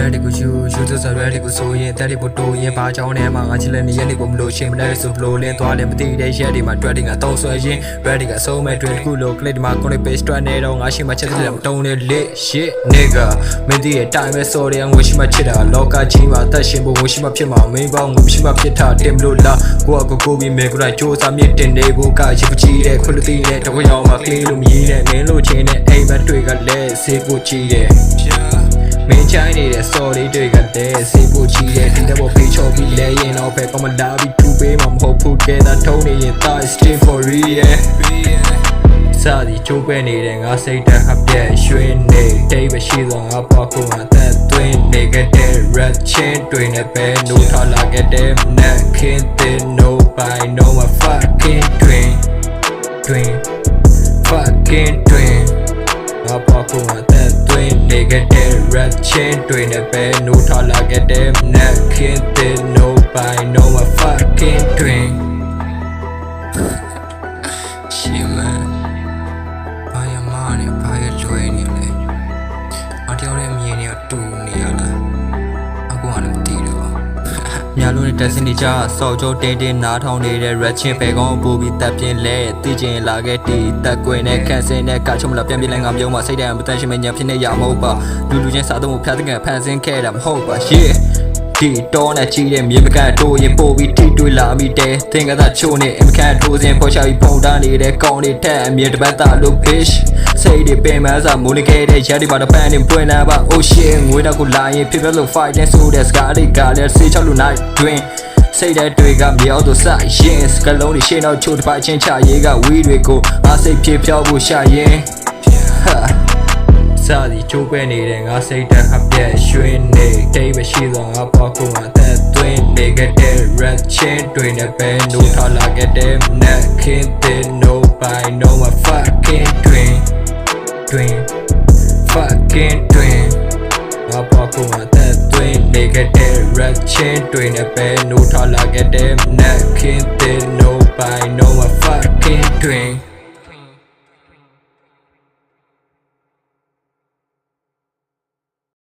ready ကိုယူဆို ready ကိုဆိုရင်တက်လေးပို့တိုးရင်ဘာကြောင်းနဲ့မှငါချစ်လက်နေရက်လေးကိုမလို့ရှင်မလဲဆိုဘလို့လင်းသွားတယ်မသိတဲ့ရက်ဒီမှာ ready ကအသုံးဆွဲရင် ready ကအဆုံးမဲ့ dream တစ်ခုလို့ click ဒီမှာ connect page တွက်နေတော့ငါရှိမှချက်တယ်မတုံးနဲ့ lit shit nigga မင်းဒီရဲ့ time ပဲ sorry ငွေရှိမှချစ်တာလောကကြီးမှာသက်ရှင်ဖို့ငွေရှိမှဖြစ်မှာမင်းကောင်းငွေရှိမှဖြစ်တာတင်မလို့လားကိုပြီးမေကိုလိုက်စူးစမ်းမြင့်တင်နေဖို့ကရစ်ပကြီးတဲ့ခွလို့တီးတဲ့တဝက်ရောင်မှာ clean လို့မရင်းနဲ့မင်းလို့ချင်းနဲ့အိမ်မတွေကလည်းစေးကိုကြီးတဲ့မင်းချိုင်းနေတဲ့ sorry တွေကလည်းစေးကိုကြီးတဲ့ဒီတော့ဖေးချော်ပြီးလဲရင်တော့ဖဲကောမလာပြီးထူပေးမှာမဟုတ်ဘူးကဲတာထုံးနေရင် that is still for real စာဒီချိုးပဲနေတဲ့ငါစိတ်ဓာတ်အပြည့်ရွှင်နေတိတ်ပဲရှိသောငါပေါ့ကိုငါသက်သွင်းနေခဲ့တဲ့ red chain တွေနဲ့ပဲနိုးထားလာခဲ့တဲ့ neck kin thin no by no my fucking twin fucking twin ငါပေါ့ကိုငါသက်သွင်းနေခဲ့တဲ့ red chain တွေနဲ့ပဲနိုးထားလာခဲ့တဲ့ neck kin thin no by no my fucking twin shit manဘာရမနဲ့ဘာရလွယ်နေလဲအတယောက်ရဲ့မြင်နေတူနေရလားအခုကလည်းမသိတော့ညာလုံးနဲ့တက်စင်နေကြဆော့ကြောတင်းနားထောင်နေတဲ့ red chin ပဲကောင်းပို့ပြီးတက်ပြင်းလဲသိကျင်လာခဲ့တီတက်ကွင်းနဲ့ခန့်စင်းနဲ့ကချုံလာပြန်ပြလိုက်ငါမျိုးမှာစိတ်တမ်းမတန်ရှင်မညာဖြစ်နေရမဟုတ်ပါလူချင်းစားတော့ဖျားတဲ့ကဖန်ဆင်းခဲ့တာမဟုတ်ပါ shitဒီတော့နဲ့ကြီးတဲ့မြေမကန်တိုးရင်ပို့ပြီးထိတွေ့လာမိတယ်သင်္ကသာချိုးနေအမကန်ထိုးစင်ပေါ်ချပြီးပုံတန်းနေတဲ့ကောင်းတွေထက်အမြင်တစ်ပတ်သားလို့ fish စိတ်တွေပင်မစားမိုးနေခဲ့တဲ့ရက်တွေမှာတော့ပန်းနေပွင့်လာပါ oh shit ငွေတော့ကိုလာရင်ဖြစ်ပြလို့ fight တဲ့ဆိုတဲ့စကားတွေကလည်းစေးချလို့ night တွင်စိတ်တဲ့တွေကမြောက်တော့ဆိုင်ရင်စကလုံးတွေရှင်းတော့ချိုးတစ်ပတ်ချင်းချရေးကဝီးတွေကိုအားစိတ်ဖြစ်ဖြောက်ဖို့ရှာရင်စာဒီချိုးပဲနေတဲ့ငါစိတ်ဓာတ်အပြည့်ရွှင်နေတိတ်ပဲရှိသောငါပေါ့ကိုငါသက်သွင်းနေခဲ့တဲ့ red chain တွေနဲ့ပဲနိုးထားလာခဲ့တဲ့ neck kin thin no by no my fucking twin fucking twin ငါပေါ့ကိုငါသက်သွင်းနေခဲ့တဲ့ red chain တွေနဲ့ပဲနိုးထားလာခဲ့တဲ့ neck kin thin no by no my fucking twin